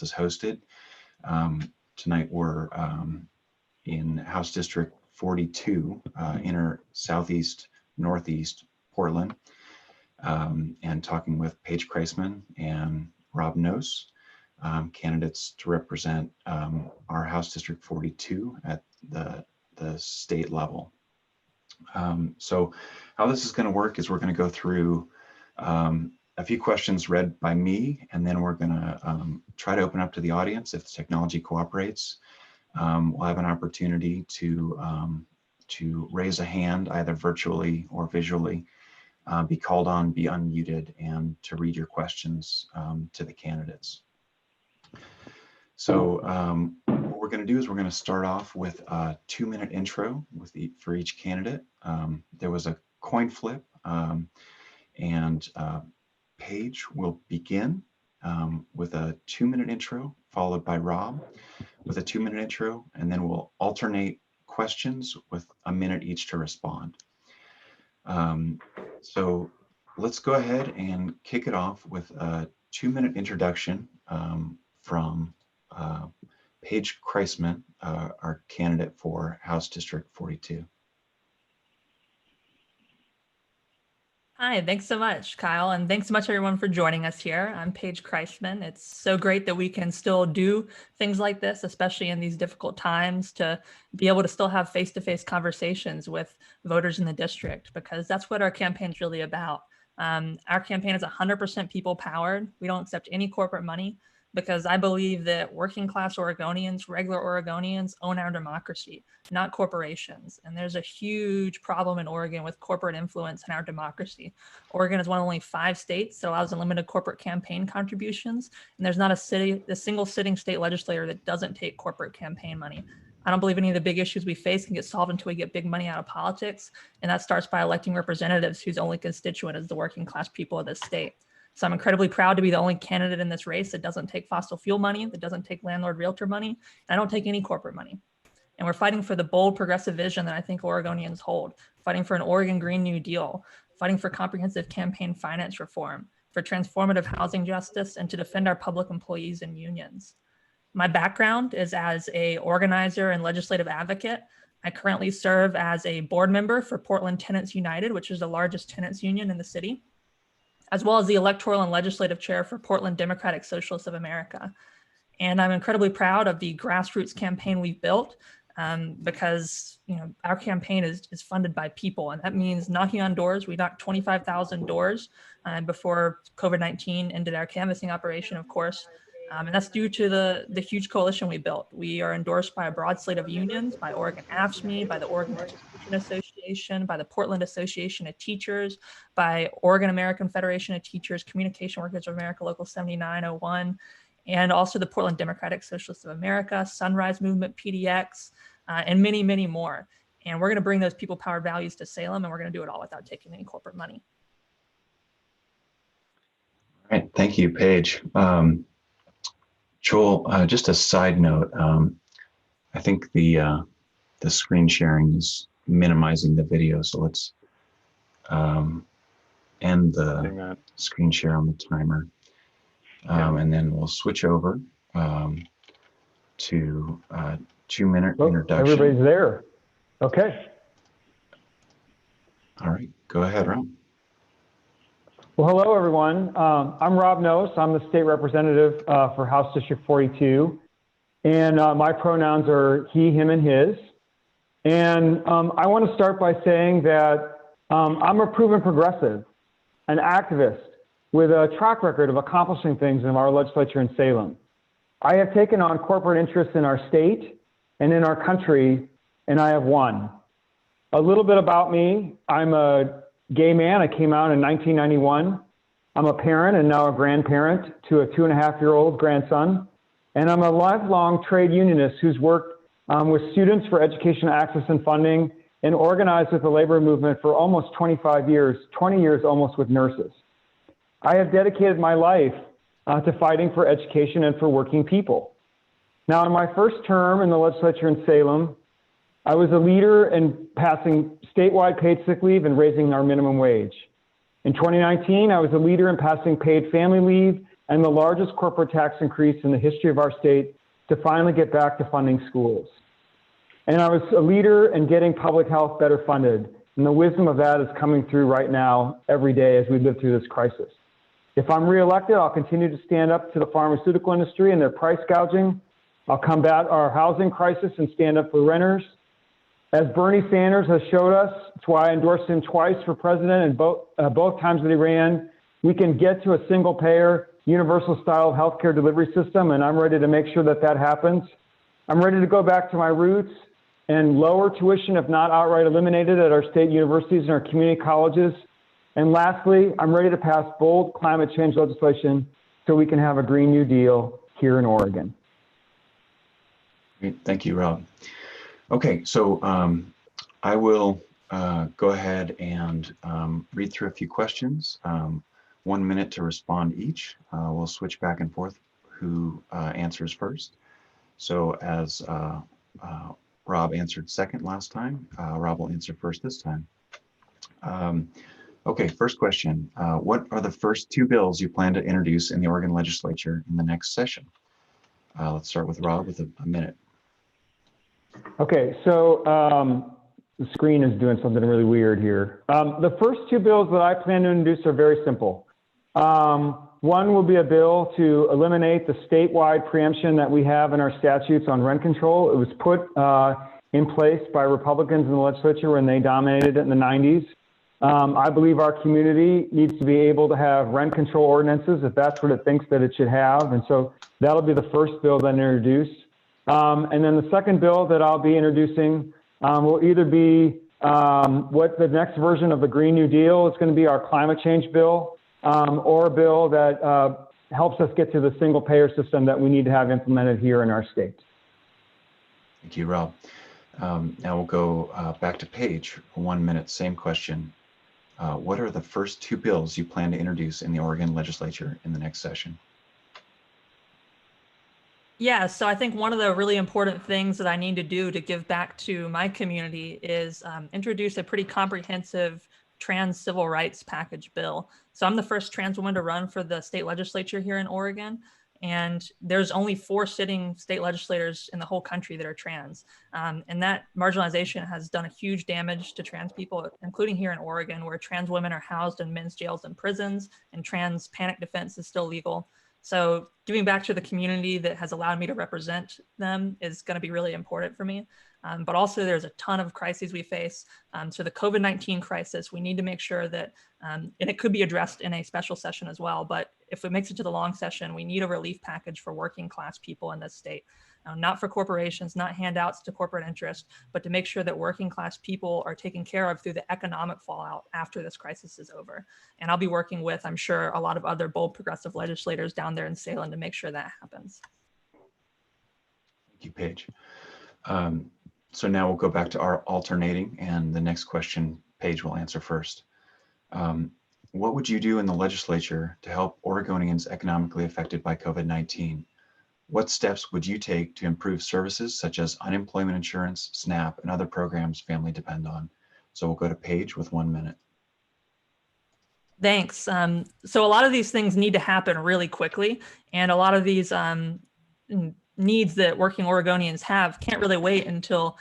is hosted. Tonight we're in House District 42, inner southeast northeast Portland, and talking with Paige Kreisman and Rob Nose, candidates to represent our House District 42 at the state level. So how this is going to work is we're going to go through a few questions read by me, and then we're going to try to open up to the audience if the technology cooperates. We'll have an opportunity to raise a hand either virtually or visually, be called on, be unmuted, and to read your questions to the candidates. So what we're going to do is we're going to start off with a 2-minute intro for each candidate. There was a coin flip, and Paige will begin with a 2-minute intro, followed by Rob with a 2-minute intro, and then we'll alternate questions with a minute each to respond. So let's go ahead and kick it off with a 2-minute introduction from Paige Kreisman, our candidate for House District 42. Hi, thanks so much, Kyle, and thanks so much everyone for joining us here. I'm Paige Kreisman. It's so great that we can still do things like this, especially in these difficult times, to be able to still have face-to-face conversations with voters in the district, because that's what our campaign is really about. Our campaign is 100% people powered. We don't accept any corporate money, because I believe that working class Oregonians, regular Oregonians, own our democracy, not corporations. And there's a huge problem in Oregon with corporate influence in our democracy. Oregon is one of only 5 states that allows unlimited corporate campaign contributions. And there's not a single sitting state legislator that doesn't take corporate campaign money. I don't believe any of the big issues we face can get solved until we get big money out of politics. And that starts by electing representatives whose only constituent is the working class people of this state. So I'm incredibly proud to be the only candidate in this race that doesn't take fossil fuel money, that doesn't take landlord realtor money, and I don't take any corporate money. And we're fighting for the bold progressive vision that I think Oregonians hold, fighting for an Oregon Green New Deal, fighting for comprehensive campaign finance reform, for transformative housing justice, and to defend our public employees and unions. My background is as an organizer and legislative advocate. I currently serve as a board member for Portland Tenants United, which is the largest tenants union in the city, as well as the electoral and legislative chair for Portland Democratic Socialists of America. And I'm incredibly proud of the grassroots campaign we've built, because our campaign is funded by people, and that means knocking on doors. We knocked 25,000 doors before COVID-19 ended our canvassing operation, of course. And that's due to the huge coalition we built. We are endorsed by a broad slate of unions, by Oregon AFSCME, by the Oregon Education Association, by the Portland Association of Teachers, by Oregon American Federation of Teachers, Communication Workers of America, Local 7901, and also the Portland Democratic Socialists of America, Sunrise Movement, PDX, and many, many more. And we're going to bring those people-powered values to Salem, and we're going to do it all without taking any corporate money. All right, thank you, Paige. Joel, just a side note, I think the screen sharing is minimizing the video, so let's end the screen share on the timer, and then we'll switch over to a 2-minute introduction. Everybody's there. Okay. All right, go ahead, Rob. Well, hello, everyone. I'm Rob Nose. I'm the state representative for House District 42. And my pronouns are he, him, and his. And I want to start by saying that I'm a proven progressive, an activist with a track record of accomplishing things in our legislature in Salem. I have taken on corporate interests in our state and in our country, and I have won. A little bit about me. I'm a gay man. I came out in 1991. I'm a parent and now a grandparent to a 2.5-year-old grandson. And I'm a lifelong trade unionist who's worked with students for education access and funding and organized with the labor movement for almost 25 years, 20 years almost with nurses. I have dedicated my life to fighting for education and for working people. Now, in my first term in the legislature in Salem, I was a leader in passing statewide paid sick leave and raising our minimum wage. In 2019, I was a leader in passing paid family leave and the largest corporate tax increase in the history of our state to finally get back to funding schools. And I was a leader in getting public health better funded. And the wisdom of that is coming through right now, every day as we live through this crisis. If I'm reelected, I'll continue to stand up to the pharmaceutical industry and their price gouging. I'll combat our housing crisis and stand up for renters. As Bernie Sanders has showed us, that's why I endorsed him twice for president, and both times that he ran, we can get to a single payer, universal style healthcare delivery system, and I'm ready to make sure that that happens. I'm ready to go back to my roots and lower tuition, if not outright eliminated, at our state universities and our community colleges. And lastly, I'm ready to pass bold climate change legislation so we can have a Green New Deal here in Oregon. Great. Thank you, Rob. Okay, so I will go ahead and read through a few questions. 1 minute to respond each. We'll switch back and forth who answers first. So as Rob answered second last time, Rob will answer first this time. Okay, first question. What are the first 2 bills you plan to introduce in the Oregon Legislature in the next session? Let's start with Rob with a minute. Okay, so the screen is doing something really weird here. The first 2 bills that I plan to introduce are very simple. One will be a bill to eliminate the statewide preemption that we have in our statutes on rent control. It was put in place by Republicans in the legislature when they dominated it in the 90s. I believe our community needs to be able to have rent control ordinances if that's what it thinks that it should have. And so that'll be the first bill that I introduce. And then the second bill that I'll be introducing will either be what the next version of the Green New Deal is going to be, our climate change bill, or a bill that helps us get to the single payer system that we need to have implemented here in our state. Thank you, Rob. Now we'll go back to Paige. 1 minute, same question. What are the first 2 bills you plan to introduce in the Oregon Legislature in the next session? Yeah, so I think one of the really important things that I need to do to give back to my community is introduce a pretty comprehensive trans civil rights package bill. So I'm the first trans woman to run for the state legislature here in Oregon, and there's only 4 sitting state legislators in the whole country that are trans. And that marginalization has done a huge damage to trans people, including here in Oregon, where trans women are housed in men's jails and prisons, and trans panic defense is still legal. So giving back to the community that has allowed me to represent them is going to be really important for me. But also there's a ton of crises we face. So the COVID-19 crisis, we need to make sure that, and it could be addressed in a special session as well, but if it makes it to the long session, we need a relief package for working class people in this state. Not for corporations, not handouts to corporate interest, but to make sure that working class people are taken care of through the economic fallout after this crisis is over. And I'll be working with, I'm sure, a lot of other bold progressive legislators down there in Salem to make sure that happens. Thank you, Paige. So now we'll go back to our alternating, and the next question Paige will answer first. What would you do in the legislature to help Oregonians economically affected by COVID-19? What steps would you take to improve services such as unemployment insurance, SNAP, and other programs family depend on? So we'll go to Paige with 1 minute. Thanks. So a lot of these things need to happen really quickly, and a lot of these needs that working Oregonians have can't really wait until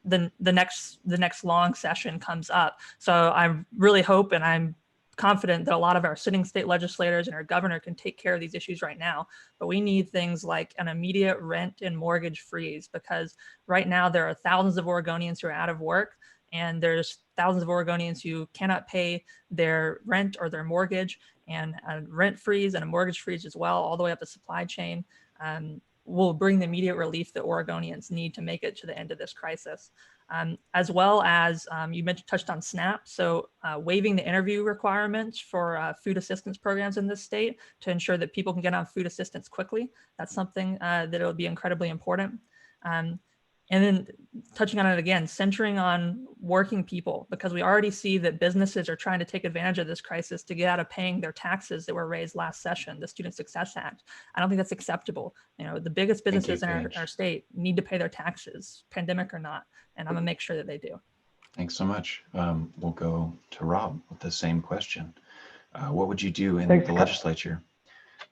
the next long session comes up. So I really hope, and I'm confident that a lot of our sitting state legislators and our governor can take care of these issues right now. But we need things like an immediate rent and mortgage freeze, because right now there are thousands of Oregonians who are out of work, and there's thousands of Oregonians who cannot pay their rent or their mortgage, and a rent freeze and a mortgage freeze as well, all the way up the supply chain, will bring the immediate relief that Oregonians need to make it to the end of this crisis. As well as you touched on SNAP, so waiving the interview requirements for food assistance programs in this state to ensure that people can get on food assistance quickly. That's something that will be incredibly important. And then touching on it again, centering on working people, because we already see that businesses are trying to take advantage of this crisis to get out of paying their taxes that were raised last session, the Student Success Act. I don't think that's acceptable. You know, the biggest businesses in our state need to pay their taxes, pandemic or not, and I'm gonna make sure that they do. Thanks so much. We'll go to Rob with the same question. What would you do in the legislature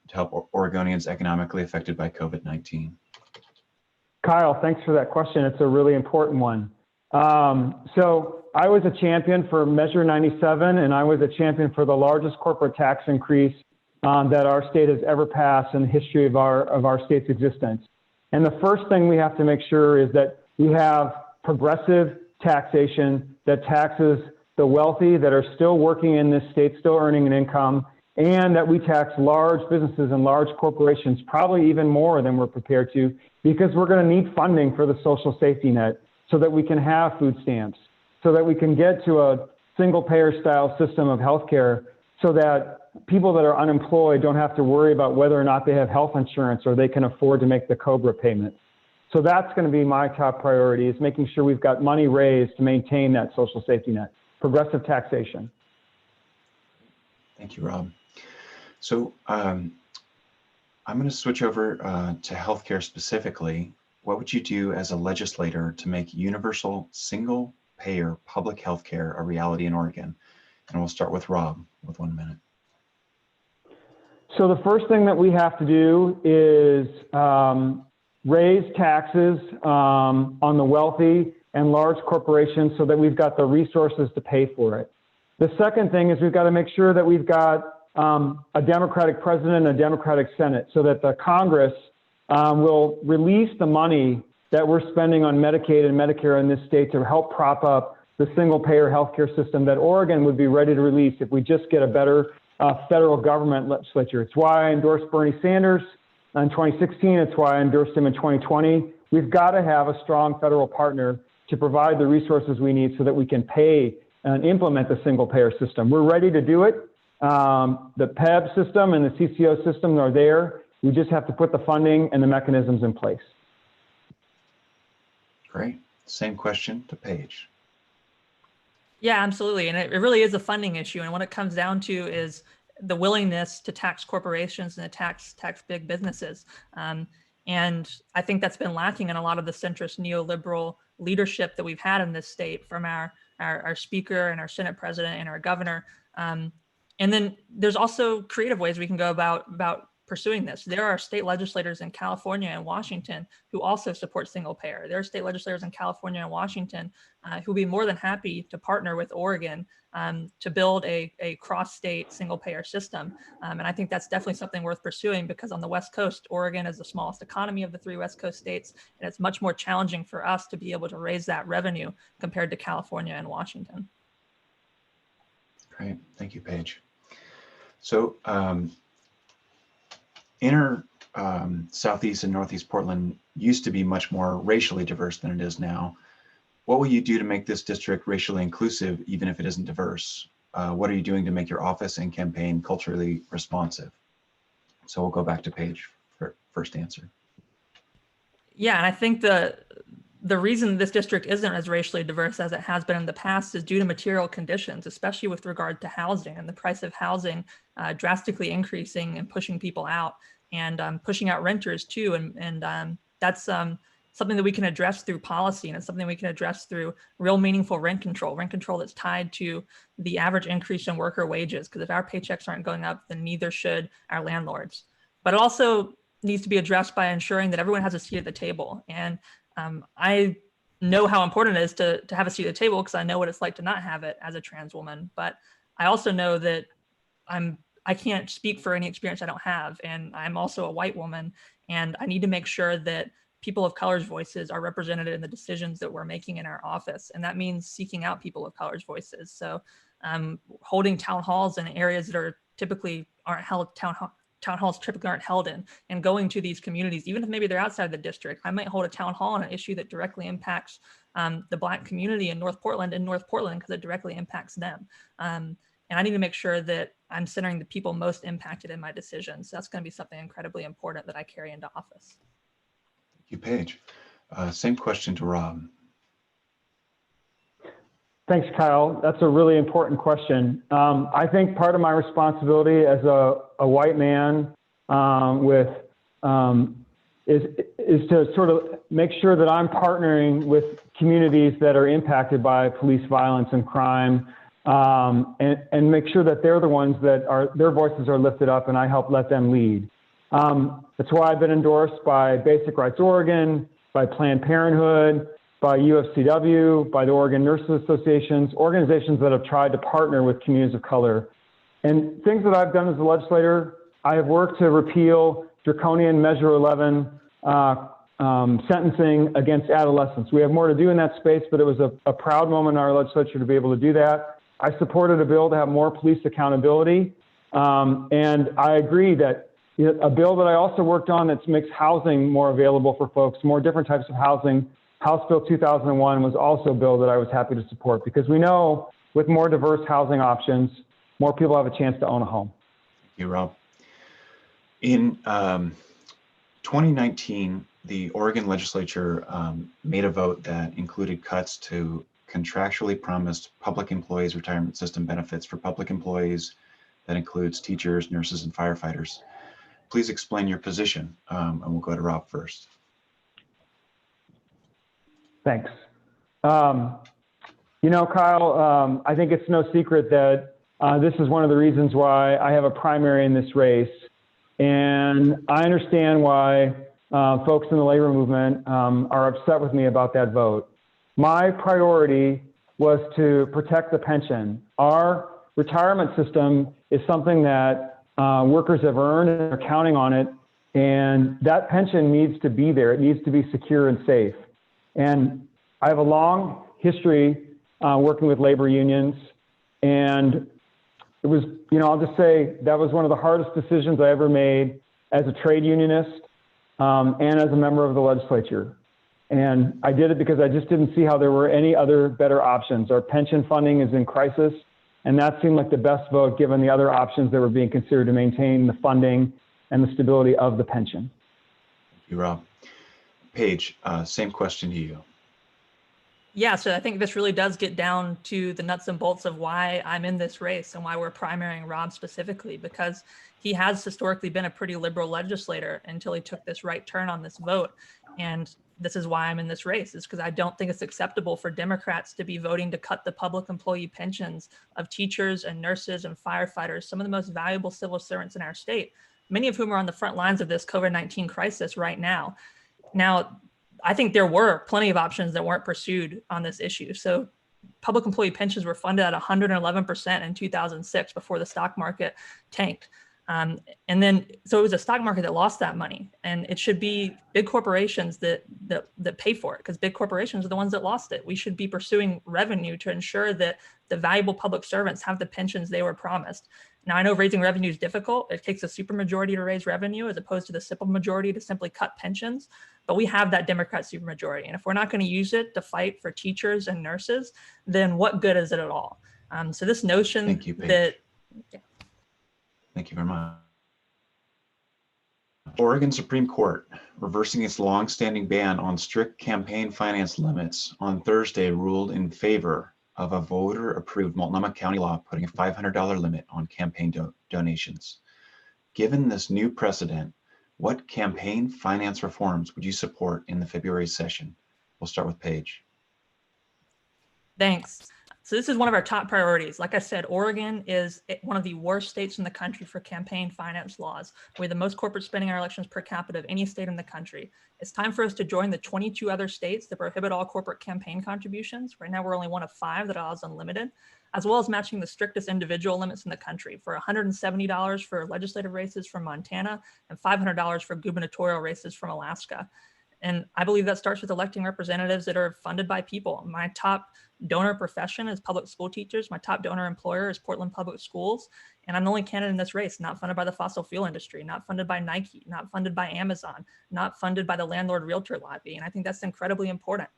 to help Oregonians economically affected by COVID-19? Kyle, thanks for that question. It's a really important one. So I was a champion for Measure 97, and I was a champion for the largest corporate tax increase that our state has ever passed in the history of our state's existence. And the first thing we have to make sure is that we have progressive taxation that taxes the wealthy that are still working in this state, still earning an income, and that we tax large businesses and large corporations, probably even more than we're prepared to, because we're going to need funding for the social safety net so that we can have food stamps, so that we can get to a single payer style system of healthcare, so that people that are unemployed don't have to worry about whether or not they have health insurance or they can afford to make the COBRA payment. So that's going to be my top priority, is making sure we've got money raised to maintain that social safety net. Progressive taxation. Thank you, Rob. So I'm going to switch over to healthcare specifically. What would you do as a legislator to make universal single-payer public healthcare a reality in Oregon? And we'll start with Rob with 1 minute. So the first thing that we have to do is raise taxes on the wealthy and large corporations so that we've got the resources to pay for it. The second thing is we've got to make sure that we've got a Democratic president and a Democratic Senate so that the Congress will release the money that we're spending on Medicaid and Medicare in this state to help prop up the single-payer healthcare system that Oregon would be ready to release if we just get a better federal government legislature. It's why I endorsed Bernie Sanders in 2016. It's why I endorsed him in 2020. We've got to have a strong federal partner to provide the resources we need so that we can pay and implement the single-payer system. We're ready to do it. The PEB system and the CCO system are there. We just have to put the funding and the mechanisms in place. Great. Same question to Paige. Yeah, absolutely. And it really is a funding issue. And what it comes down to is the willingness to tax corporations and to tax big businesses. And I think that's been lacking in a lot of the centrist neoliberal leadership that we've had in this state, from our speaker and our Senate president and our governor. And then there's also creative ways we can go about pursuing this. There are state legislators in California and Washington who also support single payer. There are state legislators in California and Washington who would be more than happy to partner with Oregon to build a cross-state single payer system. And I think that's definitely something worth pursuing, because on the West Coast, Oregon is the smallest economy of the 3 West Coast states, and it's much more challenging for us to be able to raise that revenue compared to California and Washington. Great, thank you, Paige. So inner Southeast and Northeast Portland used to be much more racially diverse than it is now. What will you do to make this district racially inclusive, even if it isn't diverse? What are you doing to make your office and campaign culturally responsive? So we'll go back to Paige for first answer. Yeah, and I think the reason this district isn't as racially diverse as it has been in the past is due to material conditions, especially with regard to housing and the price of housing drastically increasing and pushing people out, and pushing out renters too. And that's something that we can address through policy, and it's something we can address through real meaningful rent control that's tied to the average increase in worker wages. Because if our paychecks aren't going up, then neither should our landlords. But it also needs to be addressed by ensuring that everyone has a seat at the table. And I know how important it is to have a seat at the table, because I know what it's like to not have it as a trans woman. But I also know that I can't speak for any experience I don't have. And I'm also a white woman, and I need to make sure that people of color's voices are represented in the decisions that we're making in our office. And that means seeking out people of color's voices. So holding town halls in areas that are typically aren't held, town halls typically aren't held in, and going to these communities, even if maybe they're outside the district. I might hold a town hall on an issue that directly impacts the Black community in North Portland because it directly impacts them. And I need to make sure that I'm centering the people most impacted in my decisions. So that's going to be something incredibly important that I carry into office. Thank you, Paige. Same question to Rob. Thanks, Kyle. That's a really important question. I think part of my responsibility as a white man is to sort of make sure that I'm partnering with communities that are impacted by police violence and crime, and make sure that they're the ones that their voices are lifted up, and I help let them lead. That's why I've been endorsed by Basic Rights Oregon, by Planned Parenthood, by UFCW, by the Oregon Nurses Associations, organizations that have tried to partner with communities of color. And things that I've done as a legislator, I have worked to repeal draconian Measure 11 sentencing against adolescents. We have more to do in that space, but it was a proud moment in our legislature to be able to do that. I supported a bill to have more police accountability. And I agree that a bill that I also worked on that makes housing more available for folks, more different types of housing, House Bill 2001 was also a bill that I was happy to support, because we know with more diverse housing options, more people have a chance to own a home. Thank you, Rob. In 2019, the Oregon legislature made a vote that included cuts to contractually promised public employees retirement system benefits for public employees. That includes teachers, nurses, and firefighters. Please explain your position, and we'll go to Rob first. Thanks. You know, Kyle, I think it's no secret that this is one of the reasons why I have a primary in this race. And I understand why folks in the labor movement are upset with me about that vote. My priority was to protect the pension. Our retirement system is something that workers have earned and are counting on it. And that pension needs to be there. It needs to be secure and safe. And I have a long history working with labor unions. And it was, you know, I'll just say that was one of the hardest decisions I ever made as a trade unionist and as a member of the legislature. And I did it because I just didn't see how there were any other better options. Our pension funding is in crisis, and that seemed like the best vote given the other options that were being considered to maintain the funding and the stability of the pension. Thank you, Rob. Paige, same question to you. Yeah, so I think this really does get down to the nuts and bolts of why I'm in this race and why we're primarying Rob specifically, because he has historically been a pretty liberal legislator until he took this right turn on this vote. And this is why I'm in this race, is because I don't think it's acceptable for Democrats to be voting to cut the public employee pensions of teachers and nurses and firefighters, some of the most valuable civil servants in our state, many of whom are on the front lines of this COVID-19 crisis right now. Now, I think there were plenty of options that weren't pursued on this issue. So public employee pensions were funded at 111% in 2006 before the stock market tanked. And then, so it was a stock market that lost that money, and it should be big corporations that pay for it, because big corporations are the ones that lost it. We should be pursuing revenue to ensure that the valuable public servants have the pensions they were promised. Now, I know raising revenue is difficult. It takes a supermajority to raise revenue as opposed to the simple majority to simply cut pensions. But we have that Democrat supermajority. And if we're not going to use it to fight for teachers and nurses, then what good is it at all? So this notion Thank you, Paige. that... Yeah. Thank you very much. Oregon Supreme Court, reversing its long-standing ban on strict campaign finance limits, on Thursday ruled in favor of a voter-approved Multnomah County law putting a $500 limit on campaign donations. Given this new precedent, what campaign finance reforms would you support in the February session? We'll start with Paige. Thanks. So this is one of our top priorities. Like I said, Oregon is one of the worst states in the country for campaign finance laws. We have the most corporate spending in our elections per capita of any state in the country. It's time for us to join the 22 other states that prohibit all corporate campaign contributions. Right now, we're only one of 5 that allows unlimited, as well as matching the strictest individual limits in the country for $170 for legislative races from Montana and $500 for gubernatorial races from Alaska. And I believe that starts with electing representatives that are funded by people. My top donor profession is public school teachers. My top donor employer is Portland Public Schools. And I'm the only candidate in this race not funded by the fossil fuel industry, not funded by Nike, not funded by Amazon, not funded by the landlord realtor lobby. And I think that's incredibly important.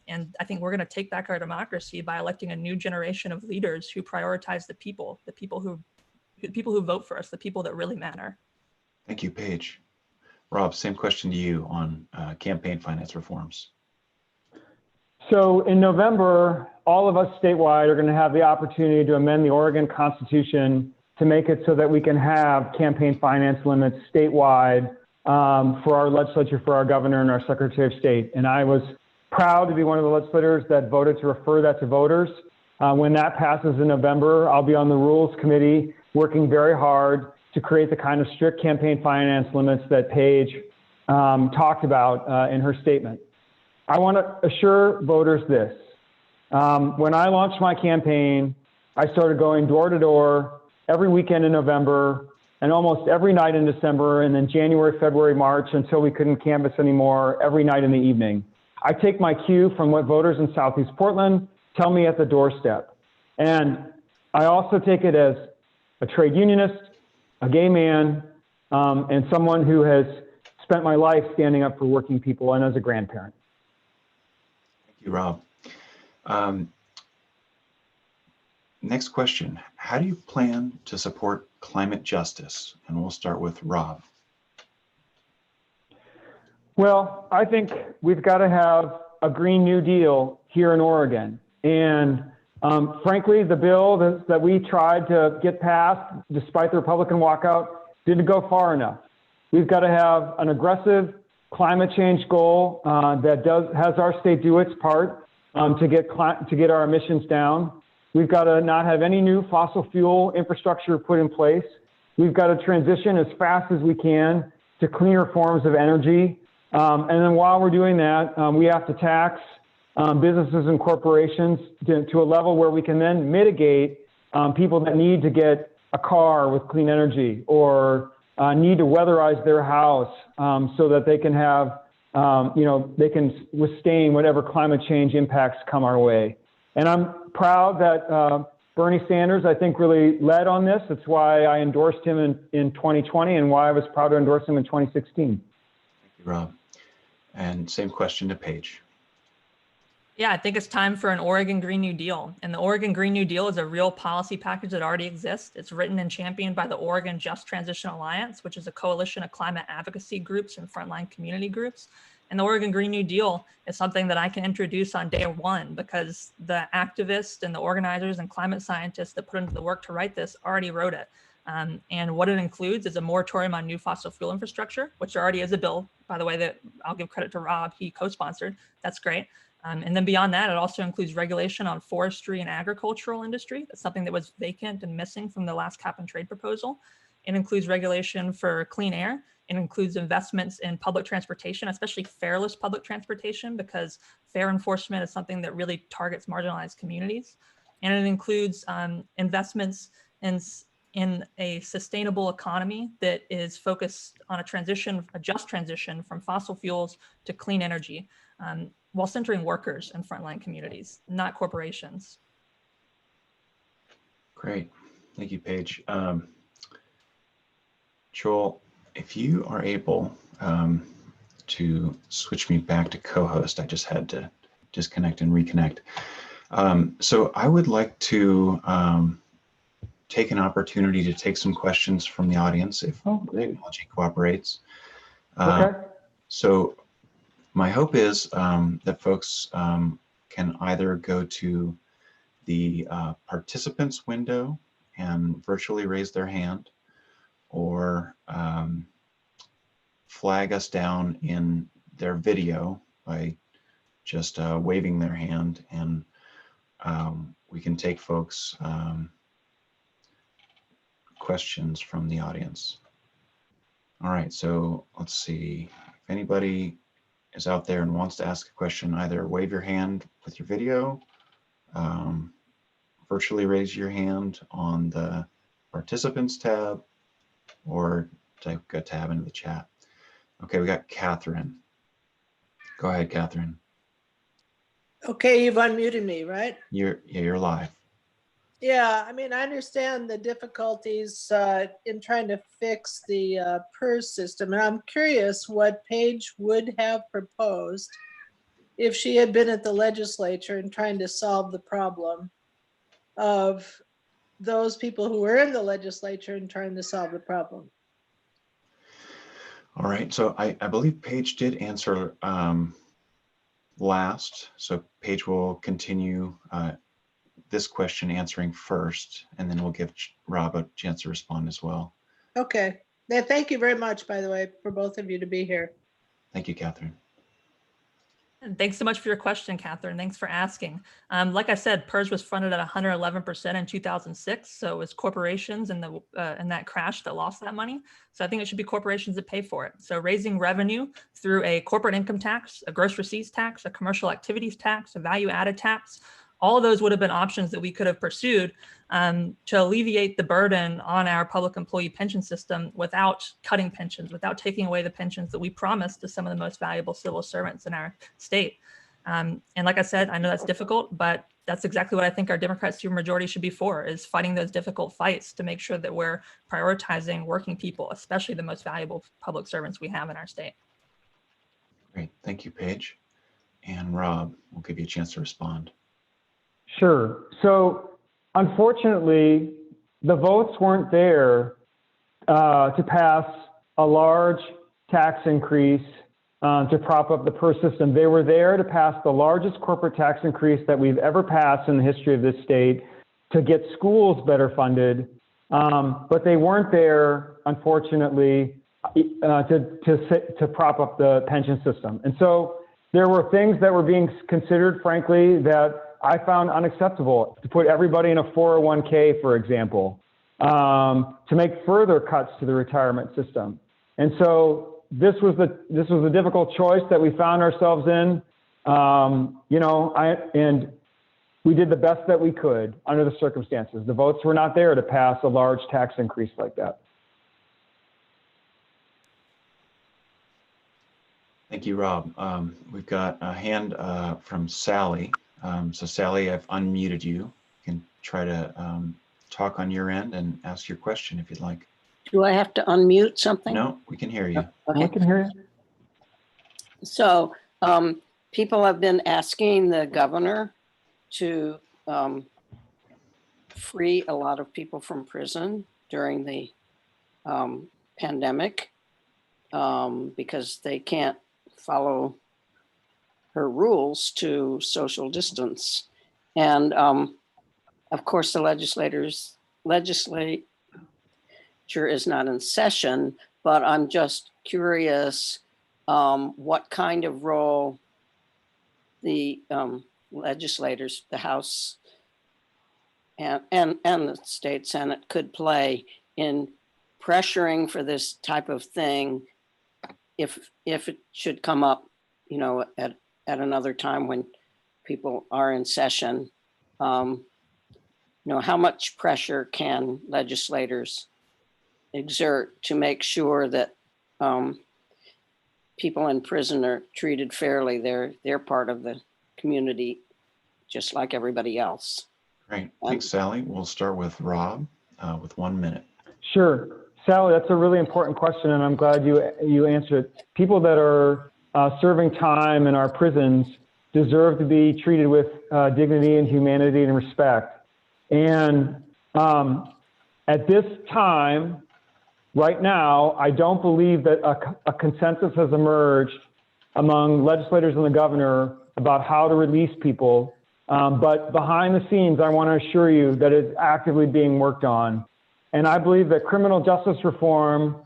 And I think we're going to take back our democracy by electing a new generation of leaders who prioritize the people who vote for us, the people that really matter. Thank you, Paige. Rob, same question to you on campaign finance reforms. So in November, all of us statewide are going to have the opportunity to amend the Oregon Constitution to make it so that we can have campaign finance limits statewide for our legislature, for our governor and our secretary of state. And I was proud to be one of the legislators that voted to refer that to voters. When that passes in November, I'll be on the Rules Committee working very hard to create the kind of strict campaign finance limits that Paige talked about in her statement. I want to assure voters this. When I launched my campaign, I started going door to door every weekend in November and almost every night in December, and then January, February, March, until we couldn't canvass anymore, every night in the evening. I take my cue from what voters in Southeast Portland tell me at the doorstep. And I also take it as a trade unionist, a gay man, and someone who has spent my life standing up for working people and as a grandparent. Thank you, Rob. Next question. How do you plan to support climate justice? And we'll start with Rob. Well, I think we've got to have a Green New Deal here in Oregon. And frankly, the bill that we tried to get passed, despite the Republican walkout, didn't go far enough. We've got to have an aggressive climate change goal that has our state do its part to get our emissions down. We've got to not have any new fossil fuel infrastructure put in place. We've got to transition as fast as we can to cleaner forms of energy. And then while we're doing that, we have to tax businesses and corporations to a level where we can then mitigate people that need to get a car with clean energy or need to weatherize their house so that they can have, they can withstand whatever climate change impacts come our way. And I'm proud that Bernie Sanders, I think, really led on this. That's why I endorsed him in 2020 and why I was proud to endorse him in 2016. Thank you, Rob. And same question to Paige. Yeah, I think it's time for an Oregon Green New Deal. And the Oregon Green New Deal is a real policy package that already exists. It's written and championed by the Oregon Just Transition Alliance, which is a coalition of climate advocacy groups and frontline community groups. And the Oregon Green New Deal is something that I can introduce on day one because the activists and the organizers and climate scientists that put into the work to write this already wrote it. And what it includes is a moratorium on new fossil fuel infrastructure, which already is a bill, by the way, that I'll give credit to Rob, he co-sponsored. That's great. And then beyond that, it also includes regulation on forestry and agricultural industry. That's something that was vacant and missing from the last cap and trade proposal. It includes regulation for clean air. It includes investments in public transportation, especially fareless public transportation, because fare enforcement is something that really targets marginalized communities. And it includes investments in a sustainable economy that is focused on a just transition from fossil fuels to clean energy, while centering workers and frontline communities, not corporations. Great. Thank you, Paige. Joel, if you are able to switch me back to co-host, I just had to disconnect and reconnect. So I would like to take an opportunity to take some questions from the audience if technology cooperates. Okay. So my hope is that folks can either go to the participants window and virtually raise their hand, or flag us down in their video by just waving their hand, and we can take folks' questions from the audience. All right, so let's see. If anybody is out there and wants to ask a question, either wave your hand with your video, virtually raise your hand on the participants tab, or type a tab into the chat. Okay, we got Catherine. Go ahead, Catherine. Okay, you've unmuted me, right? You're live. Yeah, I mean, I understand the difficulties in trying to fix the PERS system, and I'm curious what Paige would have proposed if she had been at the legislature and trying to solve the problem of those people who were in the legislature and trying to solve the problem. All right, so I believe Paige did answer last, so Paige will continue this question answering first, and then we'll give Rob a chance to respond as well. Okay. Thank you very much, by the way, for both of you to be here. Thank you, Catherine. And thanks so much for your question, Catherine. Thanks for asking. Like I said, PERS was funded at 111% in 2006. So it was corporations and that crash that lost that money. So I think it should be corporations that pay for it. So raising revenue through a corporate income tax, a gross receipts tax, a commercial activities tax, a value added tax, all of those would have been options that we could have pursued to alleviate the burden on our public employee pension system without cutting pensions, without taking away the pensions that we promised to some of the most valuable civil servants in our state. And like I said, I know that's difficult, but that's exactly what I think our Democrat supermajority should be for, is fighting those difficult fights to make sure that we're prioritizing working people, especially the most valuable public servants we have in our state. Great. Thank you, Paige. And Rob, we'll give you a chance to respond. Sure. So unfortunately, the votes weren't there to pass a large tax increase to prop up the PERS system. They were there to pass the largest corporate tax increase that we've ever passed in the history of this state, to get schools better funded, but they weren't there, unfortunately, to prop up the pension system. And so there were things that were being considered, frankly, that I found unacceptable, to put everybody in a 401k, for example, to make further cuts to the retirement system. And so this was a difficult choice that we found ourselves in, and we did the best that we could under the circumstances. The votes were not there to pass a large tax increase like that. Thank you, Rob. We've got a hand from Sally. So Sally, I've unmuted you. You can try to talk on your end and ask your question if you'd like. Do I have to unmute something? No, we can hear you. Okay. I can hear you. So people have been asking the governor to free a lot of people from prison during the pandemic because they can't follow her rules to social distance. And of course, the legislature is not in session, but I'm just curious what kind of role the legislators, the House and the state Senate could play in pressuring for this type of thing if it should come up, at another time when people are in session. How much pressure can legislators exert to make sure that people in prison are treated fairly? They're part of the community, just like everybody else. Great. Thanks, Sally. We'll start with Rob with 1 minute. Sure. Sally, that's a really important question, and I'm glad you answered it. People that are serving time in our prisons deserve to be treated with dignity and humanity and respect. And at this time, right now, I don't believe that a consensus has emerged among legislators and the governor about how to release people. But behind the scenes, I want to assure you that it's actively being worked on. And I believe that criminal justice reform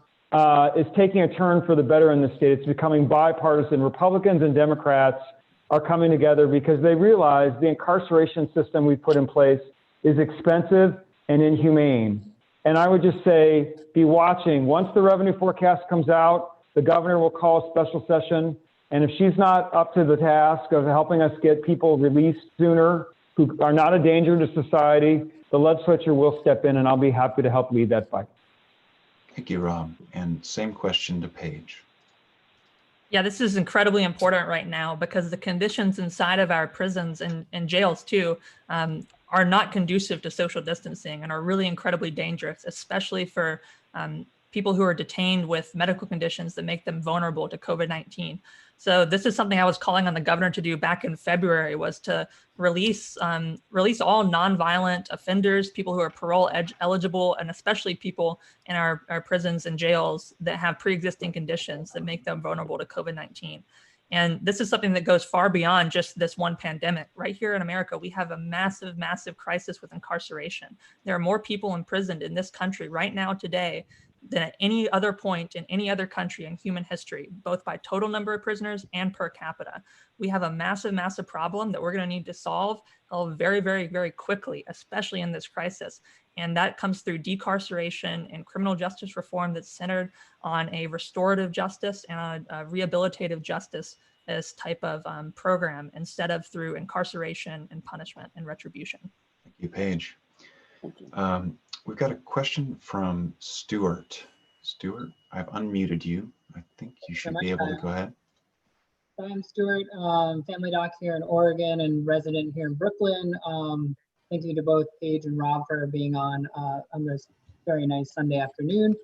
is taking a turn for the better in the state. It's becoming bipartisan. Republicans and Democrats are coming together because they realize the incarceration system we put in place is expensive and inhumane. And I would just say, be watching. Once the revenue forecast comes out, the governor will call a special session. And if she's not up to the task of helping us get people released sooner who are not a danger to society, the legislature will step in, and I'll be happy to help lead that fight. Thank you, Rob. And same question to Paige. Yeah, this is incredibly important right now because the conditions inside of our prisons and jails too are not conducive to social distancing and are really incredibly dangerous, especially for people who are detained with medical conditions that make them vulnerable to COVID-19. So this is something I was calling on the governor to do back in February, was to release all nonviolent offenders, people who are parole eligible, and especially people in our prisons and jails that have pre-existing conditions that make them vulnerable to COVID-19. And this is something that goes far beyond just this one pandemic. Right here in America, we have a massive, massive crisis with incarceration. There are more people imprisoned in this country right now today than at any other point in any other country in human history, both by total number of prisoners and per capita. We have a massive, massive problem that we're going to need to solve very, very, very quickly, especially in this crisis. And that comes through decarceration and criminal justice reform that's centered on a restorative justice and a rehabilitative justice as type of program, instead of through incarceration and punishment and retribution. Thank you, Paige. Thank you. We've got a question from Stuart. Stuart, I've unmuted you. I think you should be able to go ahead. I'm Stuart, family doc here in Oregon and resident here in Brooklyn. Thank you to both Paige and Rob for being on this very nice Sunday afternoon.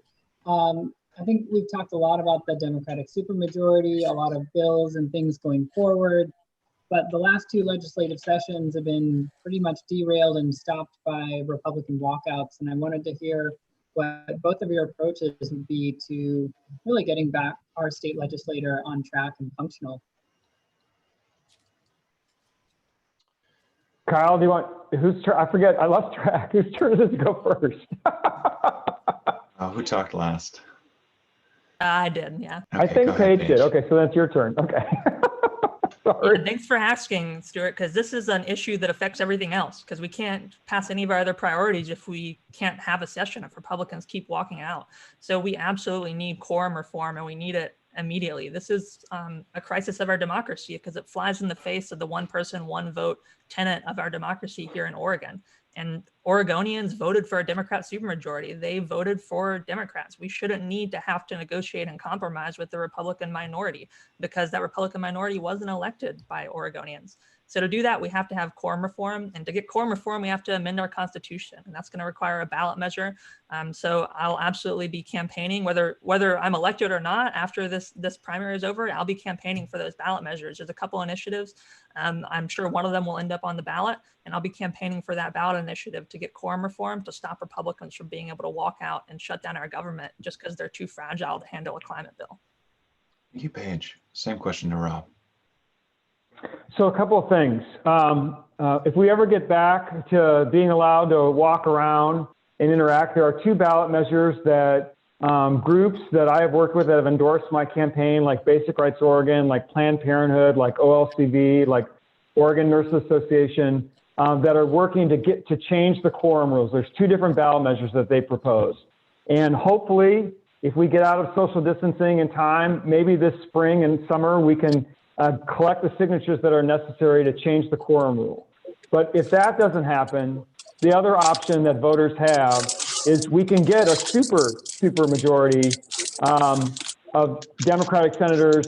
I think we've talked a lot about the Democratic supermajority, a lot of bills and things going forward, but the last two legislative sessions have been pretty much derailed and stopped by Republican walkouts. And I wanted to hear what both of your approaches would be to really getting back our state legislature on track and functional. Kyle, do you want, whose turn? I forget, I lost track. Whose turn is it to go first? Who talked last? I did, yeah. Okay, I think go ahead, Paige did. Okay, so that's your turn. Okay. Sorry. Yeah, thanks for asking, Stuart, because this is an issue that affects everything else, because we can't pass any of our other priorities if we can't have a session, if Republicans keep walking out. So we absolutely need quorum reform, and we need it immediately. This is a crisis of our democracy, because it flies in the face of the one person, one vote tenet of our democracy here in Oregon. And Oregonians voted for a Democrat supermajority. They voted for Democrats. We shouldn't need to have to negotiate and compromise with the Republican minority, because that Republican minority wasn't elected by Oregonians. So to do that, we have to have quorum reform. And to get quorum reform, we have to amend our Constitution. And that's going to require a ballot measure. So I'll absolutely be campaigning, whether I'm elected or not after this primary is over, I'll be campaigning for those ballot measures. There's a couple initiatives. I'm sure one of them will end up on the ballot, and I'll be campaigning for that ballot initiative to get quorum reform to stop Republicans from being able to walk out and shut down our government just because they're too fragile to handle a climate bill. Thank you, Paige. Same question to Rob. So a couple of things. If we ever get back to being allowed to walk around and interact, there are two ballot measures that groups that I have worked with that have endorsed my campaign, like Basic Rights Oregon, like Planned Parenthood, like OLCV, like Oregon Nurses Association, that are working to change the quorum rules. There's two different ballot measures that they propose. And hopefully, if we get out of social distancing in time, maybe this spring and summer, we can collect the signatures that are necessary to change the quorum rule. But if that doesn't happen, the other option that voters have is we can get a super majority of Democratic senators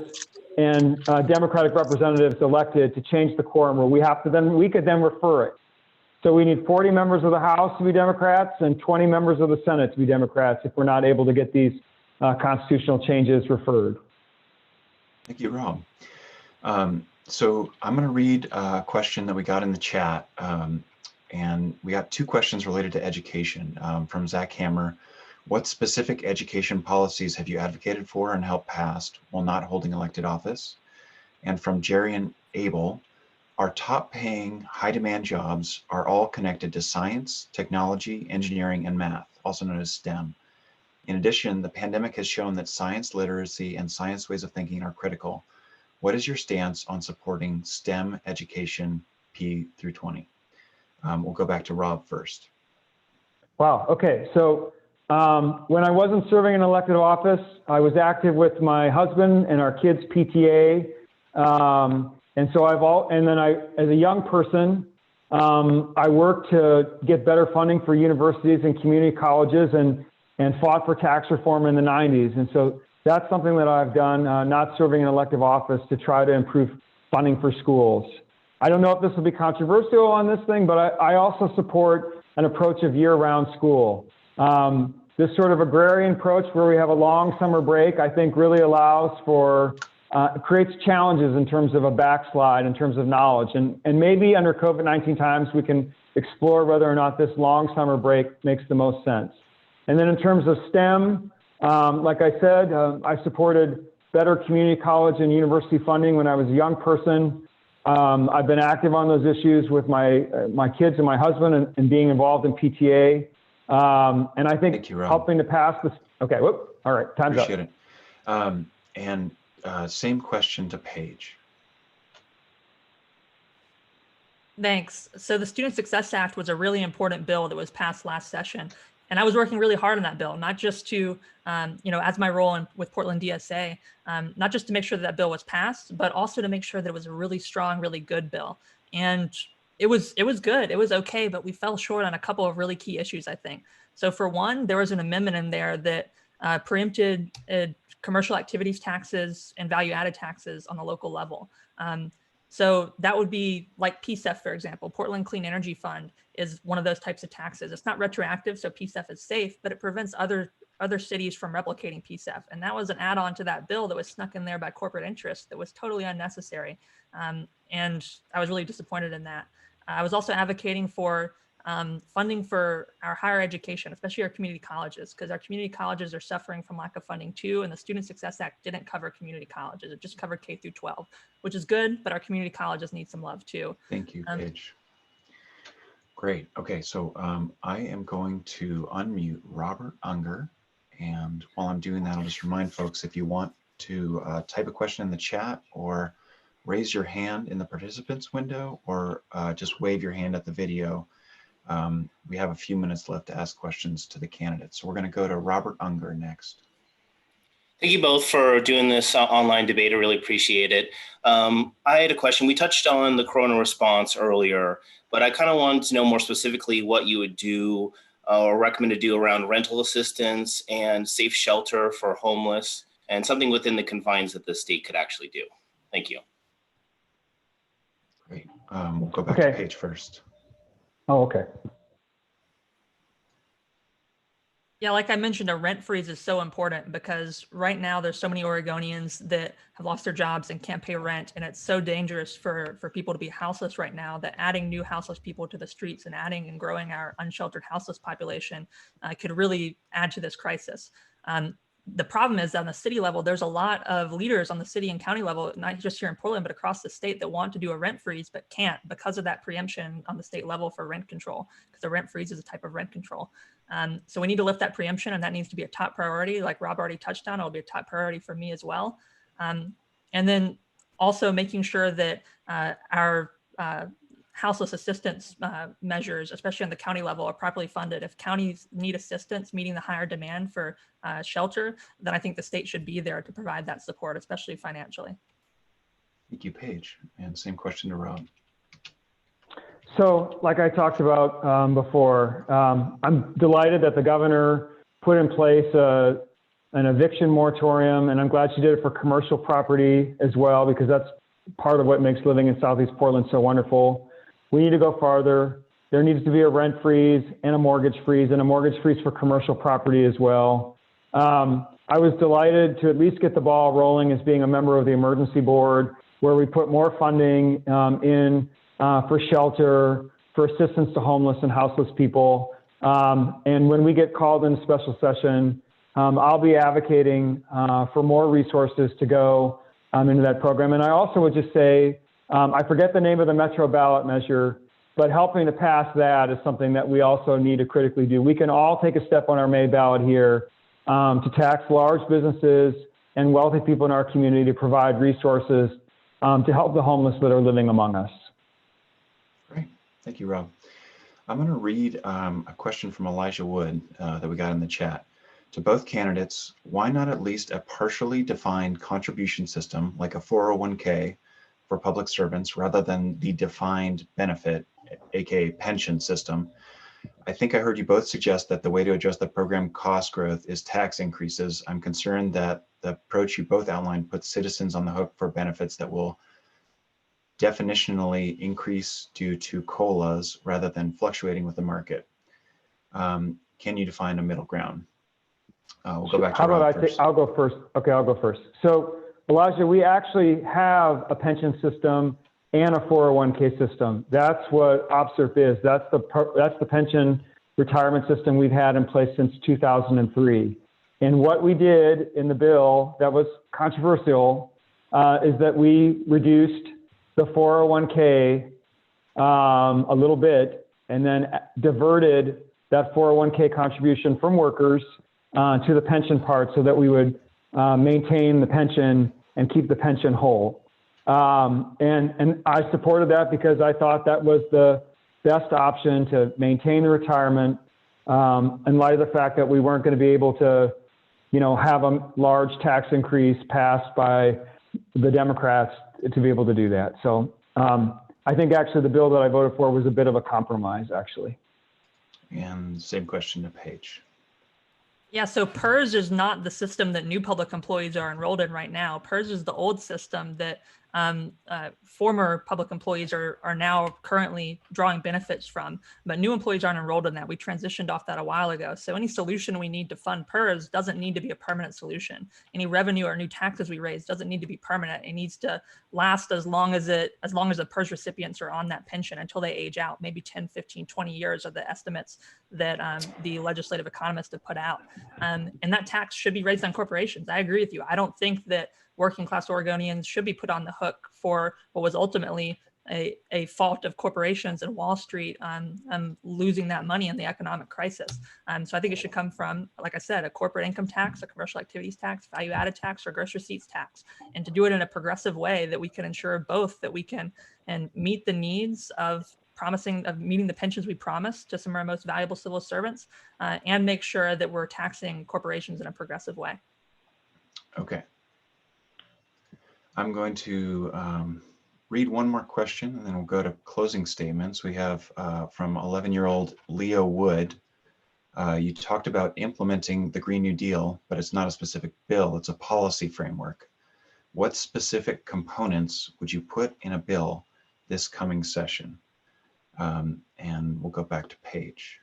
and Democratic representatives elected to change the quorum rule. We could then refer it. So we need 40 members of the House to be Democrats and 20 members of the Senate to be Democrats if we're not able to get these constitutional changes referred. Thank you, Rob. So I'm going to read a question that we got in the chat. And we got two questions related to education from Zach Hammer. What specific education policies have you advocated for and helped passed while not holding elected office? And from Jerry and Abel, our top paying high demand jobs are all connected to science, technology, engineering, and math, also known as STEM. In addition, the pandemic has shown that science literacy and science ways of thinking are critical. What is your stance on supporting STEM education P through 20? We'll go back to Rob first. Wow. Okay. So when I wasn't serving in elected office, I was active with my husband and our kids' PTA. And so as a young person, I worked to get better funding for universities and community colleges and fought for tax reform in the 90s. And so that's something that I've done, not serving in elective office, to try to improve funding for schools. I don't know if this will be controversial on this thing, but I also support an approach of year-round school. This sort of agrarian approach where we have a long summer break, I think really allows for, creates challenges in terms of a backslide, in terms of knowledge. And maybe under COVID-19 times, we can explore whether or not this long summer break makes the most sense. And then in terms of STEM, like I said, I supported better community college and university funding when I was a young person. I've been active on those issues with my kids and my husband and being involved in PTA. And I think helping to pass Okay, whoop, all right, time's up. Appreciate it. Same question to Paige. Thanks. So the Student Success Act was a really important bill that was passed last session. And I was working really hard on that bill, not just to, as my role with Portland DSA, not just to make sure that bill was passed, but also to make sure that it was a really strong, really good bill. And it was good. It was okay, but we fell short on a couple of really key issues, I think. So for one, there was an amendment in there that preempted commercial activities taxes and value-added taxes on the local level. So that would be like PSEF, for example. Portland Clean Energy Fund is one of those types of taxes. It's not retroactive, so PSEF is safe, but it prevents other cities from replicating PSEF. And that was an add-on to that bill that was snuck in there by corporate interests that was totally unnecessary. And I was really disappointed in that. I was also advocating for funding for our higher education, especially our community colleges, because our community colleges are suffering from lack of funding too. And the Student Success Act didn't cover community colleges. It just covered K through 12, which is good, but our community colleges need some love too. Thank you, Paige. Great. Okay, so I am going to unmute Robert Unger. And while I'm doing that, I'll just remind folks, if you want to type a question in the chat or raise your hand in the participants window or just wave your hand at the video, we have a few minutes left to ask questions to the candidates. So we're going to go to Robert Unger next. Thank you both for doing this online debate. I really appreciate it. I had a question. We touched on the corona response earlier, but I kind of wanted to know more specifically what you would do or recommend to do around rental assistance and safe shelter for homeless and something within the confines that the state could actually do. Thank you. Great. We'll go back to Paige first. Oh, okay. Yeah, like I mentioned, a rent freeze is so important because right now there's so many Oregonians that have lost their jobs and can't pay rent. And it's so dangerous for people to be houseless right now that adding new houseless people to the streets and adding and growing our unsheltered houseless population could really add to this crisis. The problem is on the city level, there's a lot of leaders on the city and county level, not just here in Portland, but across the state that want to do a rent freeze, but can't because of that preemption on the state level for rent control, because the rent freeze is a type of rent control. So we need to lift that preemption, and that needs to be a top priority. Like Rob already touched on, it'll be a top priority for me as well. And then also making sure that our houseless assistance measures, especially on the county level, are properly funded. If counties need assistance meeting the higher demand for shelter, then I think the state should be there to provide that support, especially financially. Thank you, Paige. And same question to Rob. So like I talked about before, I'm delighted that the governor put in place an eviction moratorium, and I'm glad she did it for commercial property as well, because that's part of what makes living in Southeast Portland so wonderful. We need to go farther. There needs to be a rent freeze and a mortgage freeze for commercial property as well. I was delighted to at least get the ball rolling as being a member of the emergency board, where we put more funding in for shelter, for assistance to homeless and houseless people. And when we get called into special session, I'll be advocating for more resources to go into that program. And I also would just say, I forget the name of the Metro ballot measure, but helping to pass that is something that we also need to critically do. We can all take a step on our May ballot here to tax large businesses and wealthy people in our community to provide resources to help the homeless that are living among us. Great. Thank you, Rob. I'm going to read a question from Elijah Wood that we got in the chat. To both candidates, why not at least a partially defined contribution system like a 401k for public servants rather than the defined benefit, aka pension system? I think I heard you both suggest that the way to address the program cost growth is tax increases. I'm concerned that the approach you both outlined puts citizens on the hook for benefits that will definitionally increase due to COLAs rather than fluctuating with the market. Can you define a middle ground? We'll go back to Rob first. I'll go first. Okay, I'll go first. So Elijah, we actually have a pension system and a 401k system. That's what OPSRP is. That's the pension retirement system we've had in place since 2003. And what we did in the bill that was controversial is that we reduced the 401k a little bit and then diverted that 401k contribution from workers to the pension part so that we would maintain the pension and keep the pension whole. And I supported that because I thought that was the best option to maintain the retirement in light of the fact that we weren't going to be able to, have a large tax increase passed by the Democrats to be able to do that. So I think actually the bill that I voted for was a bit of a compromise, actually. And same question to Paige. Yeah, so PERS is not the system that new public employees are enrolled in right now. PERS is the old system that former public employees are now currently drawing benefits from, but new employees aren't enrolled in that. We transitioned off that a while ago. So any solution we need to fund PERS doesn't need to be a permanent solution. Any revenue or new taxes we raise doesn't need to be permanent. It needs to last as long as the PERS recipients are on that pension until they age out. Maybe 10, 15, 20 years are the estimates that the legislative economists have put out. And that tax should be raised on corporations. I agree with you. I don't think that working class Oregonians should be put on the hook for what was ultimately a fault of corporations and Wall Street losing that money in the economic crisis. So I think it should come from, like I said, a corporate income tax, a commercial activities tax, value added tax, or gross receipts tax, and to do it in a progressive way that we can ensure both that we can and meet the needs of meeting the pensions we promised to some of our most valuable civil servants, and make sure that we're taxing corporations in a progressive way. Okay. I'm going to read one more question and then we'll go to closing statements. We have from 11-year-old Leo Wood. You talked about implementing the Green New Deal, but it's not a specific bill, it's a policy framework. What specific components would you put in a bill this coming session? And we'll go back to Paige.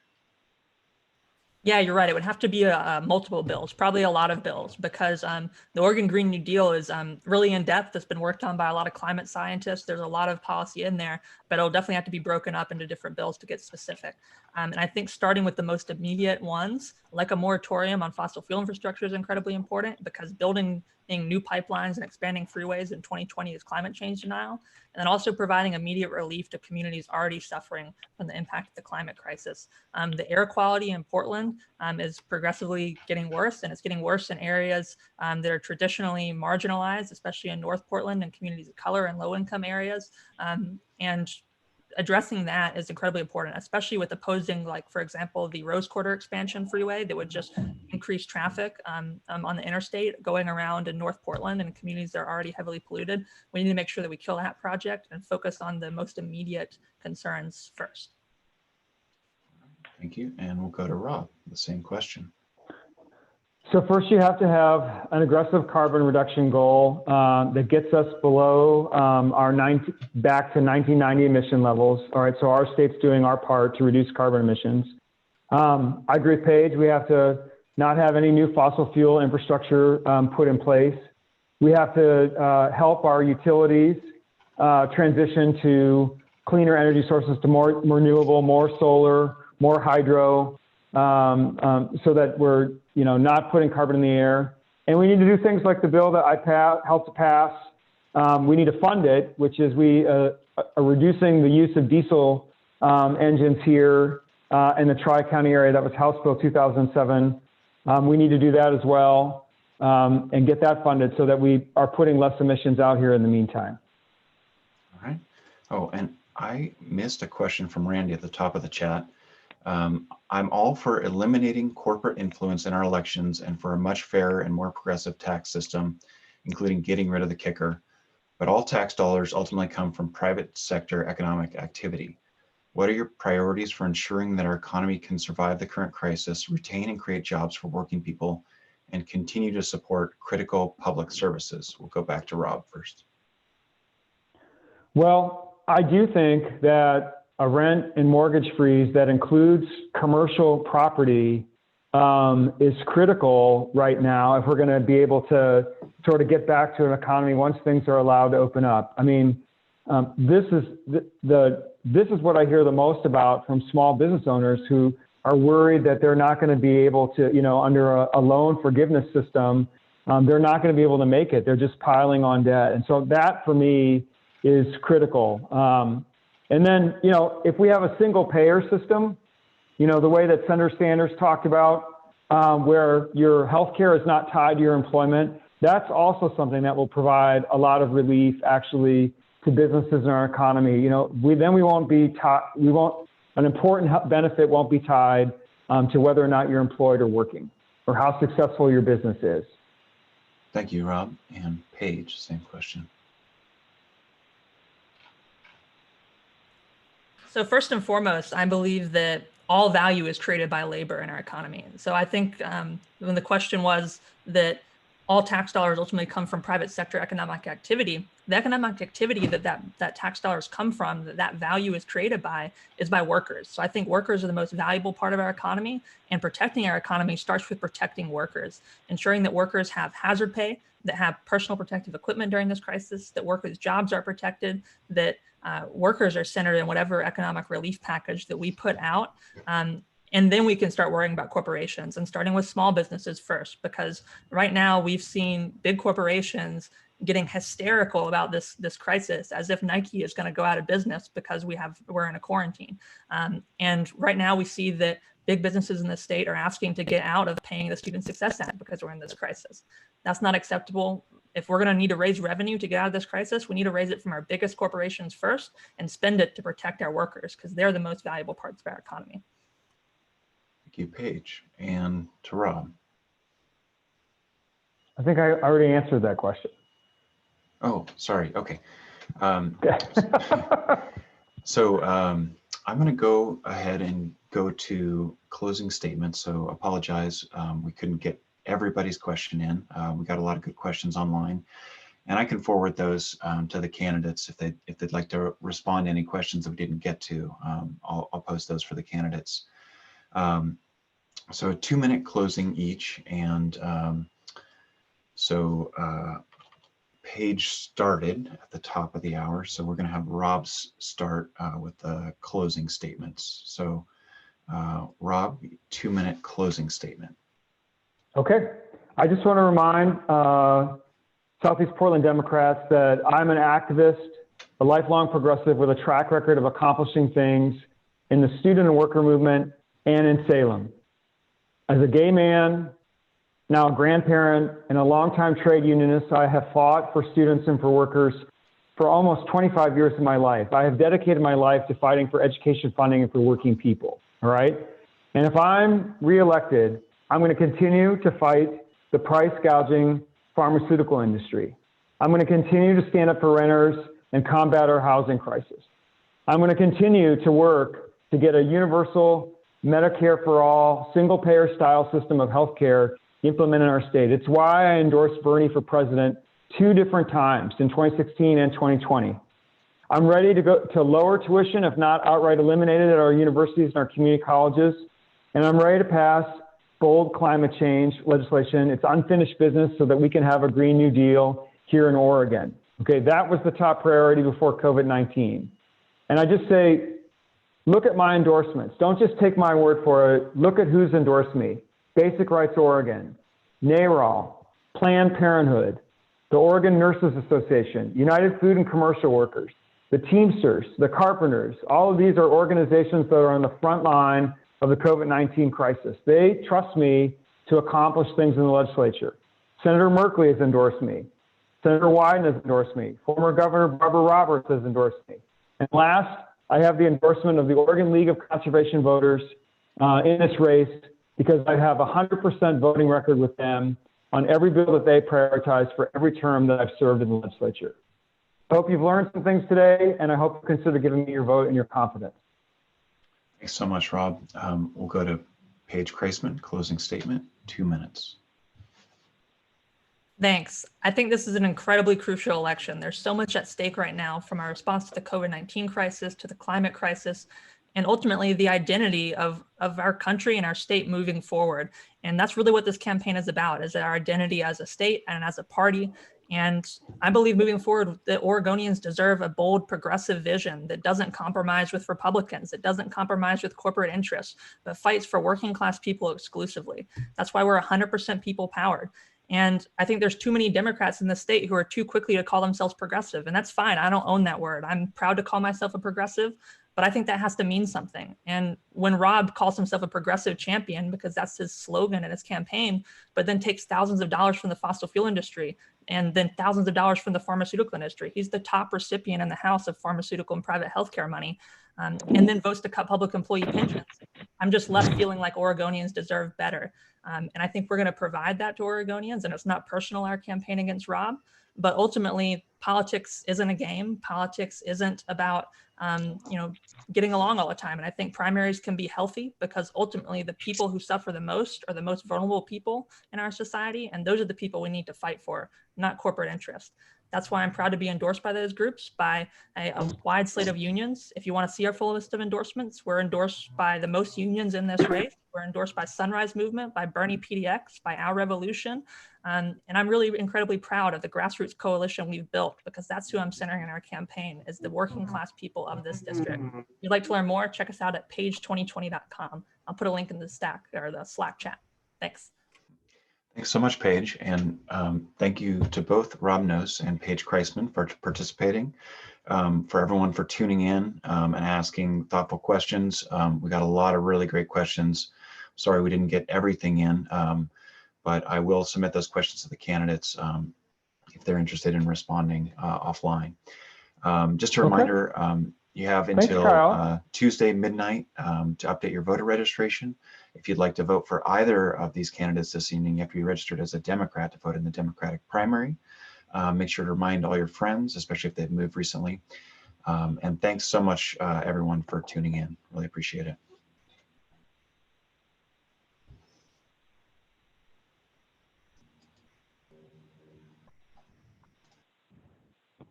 Yeah, you're right. It would have to be multiple bills, probably a lot of bills, because the Oregon Green New Deal is really in depth. It's been worked on by a lot of climate scientists. There's a lot of policy in there, but it'll definitely have to be broken up into different bills to get specific. And I think starting with the most immediate ones, like a moratorium on fossil fuel infrastructure, is incredibly important, because building new pipelines and expanding freeways in 2020 is climate change denial. And then also providing immediate relief to communities already suffering from the impact of the climate crisis. The air quality in Portland is progressively getting worse, and it's getting worse in areas that are traditionally marginalized, especially in North Portland and communities of color and low-income areas. And addressing that is incredibly important, especially with opposing, like, for example, the Rose Quarter expansion freeway that would just increase traffic on the interstate going around in North Portland and communities that are already heavily polluted. We need to make sure that we kill that project and focus on the most immediate concerns first. Thank you. And we'll go to Rob, the same question. So first you have to have an aggressive carbon reduction goal that gets us below back to 1990 emission levels. All right, so our state's doing our part to reduce carbon emissions. I agree with Paige. We have to not have any new fossil fuel infrastructure put in place. We have to help our utilities transition to cleaner energy sources, to more renewable, more solar, more hydro, so that we're not putting carbon in the air. And we need to do things like the bill that I helped to pass. We need to fund it, which is we are reducing the use of diesel engines here in the Tri-County area. That was House Bill 2007. We need to do that as well and get that funded so that we are putting less emissions out here in the meantime. All right. Oh, and I missed a question from Randy at the top of the chat. I'm all for eliminating corporate influence in our elections and for a much fairer and more progressive tax system, including getting rid of the kicker. But all tax dollars ultimately come from private sector economic activity. What are your priorities for ensuring that our economy can survive the current crisis, retain and create jobs for working people, and continue to support critical public services? We'll go back to Rob first. Well, I do think that a rent and mortgage freeze that includes commercial property is critical right now if we're going to be able to sort of get back to an economy once things are allowed to open up. I mean, this is what I hear the most about from small business owners who are worried that they're not going to be able to, under a loan forgiveness system, they're not going to be able to make it. They're just piling on debt. And so that for me is critical. And then, if we have a single payer system, the way that Senator Sanders talked about, where your healthcare is not tied to your employment, that's also something that will provide a lot of relief actually to businesses in our economy. You know, we won't be an important benefit won't be tied to whether or not you're employed or working, or how successful your business is. Thank you, Rob. And Paige, same question. So first and foremost, I believe that all value is created by labor in our economy. So I think when the question was that all tax dollars ultimately come from private sector economic activity, the economic activity that tax dollars come from, that value is created by, is by workers. So I think workers are the most valuable part of our economy, and protecting our economy starts with protecting workers, ensuring that workers have hazard pay, that have personal protective equipment during this crisis, that workers' jobs are protected, that workers are centered in whatever economic relief package that we put out. And then we can start worrying about corporations, and starting with small businesses first, because right now we've seen big corporations getting hysterical about this crisis, as if Nike is going to go out of business because we're in a quarantine. And right now we see that big businesses in the state are asking to get out of paying the Student Success Act because we're in this crisis. That's not acceptable. If we're going to need to raise revenue to get out of this crisis, we need to raise it from our biggest corporations first and spend it to protect our workers, because they're the most valuable parts of our economy. Thank you, Paige. And to Rob. I think I already answered that question. Oh, sorry. Okay. So I'm going to go ahead and go to closing statements. So apologize. We couldn't get everybody's question in. We got a lot of good questions online, and I can forward those to the candidates if they'd like to respond to any questions that we didn't get to. I'll post those for the candidates. So a 2-minute closing each, and Paige started at the top of the hour, so we're going to have Rob's start with the closing statements. So Rob, 2-minute closing statement. Okay. I just want to remind Southeast Portland Democrats that I'm an activist, a lifelong progressive with a track record of accomplishing things in the student and worker movement and in Salem. As a gay man, now a grandparent, and a longtime trade unionist, I have fought for students and for workers for almost 25 years of my life. I have dedicated my life to fighting for education funding and for working people, all right? And if I'm reelected, I'm going to continue to fight the price gouging pharmaceutical industry. I'm going to continue to stand up for renters and combat our housing crisis. I'm going to continue to work to get a universal Medicare for all, single payer style system of healthcare implemented in our state. It's why I endorsed Bernie for president 2 different times, in 2016 and 2020. I'm ready to go to lower tuition, if not outright eliminate it, at our universities and our community colleges. And I'm ready to pass bold climate change legislation. It's unfinished business so that we can have a Green New Deal here in Oregon. Okay, that was the top priority before COVID-19. And I just say, look at my endorsements. Don't just take my word for it. Look at who's endorsed me. Basic Rights Oregon, NARAL, Planned Parenthood, the Oregon Nurses Association, United Food and Commercial Workers, the Teamsters, the Carpenters. All of these are organizations that are on the front line of the COVID-19 crisis. They trust me to accomplish things in the legislature. Senator Merkley has endorsed me. Senator Wyden has endorsed me. Former Governor Barbara Roberts has endorsed me. And last, I have the endorsement of the Oregon League of Conservation Voters in this race, because I have a 100% voting record with them on every bill that they prioritize for every term that I've served in the legislature. I hope you've learned some things today, and I hope you consider giving me your vote and your confidence. Thanks so much, Rob. We'll go to Paige Kreisman, closing statement, 2 minutes. Thanks. I think this is an incredibly crucial election. There's so much at stake right now, from our response to the COVID-19 crisis to the climate crisis, and ultimately the identity of our country and our state moving forward. And that's really what this campaign is about, is our identity as a state and as a party. And I believe moving forward, the Oregonians deserve a bold, progressive vision that doesn't compromise with Republicans, that doesn't compromise with corporate interests, but fights for working class people exclusively. That's why we're 100% people powered. And I think there's too many Democrats in the state who are too quickly to call themselves progressive. And that's fine. I don't own that word. I'm proud to call myself a progressive, but I think that has to mean something. And when Rob calls himself a progressive champion, because that's his slogan in his campaign, but then takes thousands of dollars from the fossil fuel industry and then thousands of dollars from the pharmaceutical industry, he's the top recipient in the House of pharmaceutical and private healthcare money, and then votes to cut public employee pensions. I'm just left feeling like Oregonians deserve better. And I think we're going to provide that to Oregonians. And it's not personal, our campaign against Rob, but ultimately politics isn't a game. Politics isn't about, getting along all the time. And I think primaries can be healthy because ultimately the people who suffer the most are the most vulnerable people in our society. And those are the people we need to fight for, not corporate interest. That's why I'm proud to be endorsed by those groups, by a wide slate of unions. If you want to see our full list of endorsements, we're endorsed by the most unions in this race. We're endorsed by Sunrise Movement, by Bernie PDX, by Our Revolution. And I'm really incredibly proud of the grassroots coalition we've built, because that's who I'm centering in our campaign, is the working class people of this district. If you'd like to learn more, check us out at page2020.com. I'll put a link in the Slack chat. Thanks. Thanks so much, Paige. And thank you to both Rob Nose and Paige Kreisman for participating, for everyone for tuning in and asking thoughtful questions. We got a lot of really great questions. Sorry we didn't get everything in, but I will submit those questions to the candidates if they're interested in responding offline. Just a reminder, you have until Tuesday midnight to update your voter registration. If you'd like to vote for either of these candidates this evening, you have to be registered as a Democrat to vote in the Democratic primary. Make sure to remind all your friends, especially if they've moved recently. And thanks so much, everyone, for tuning in. Really appreciate it.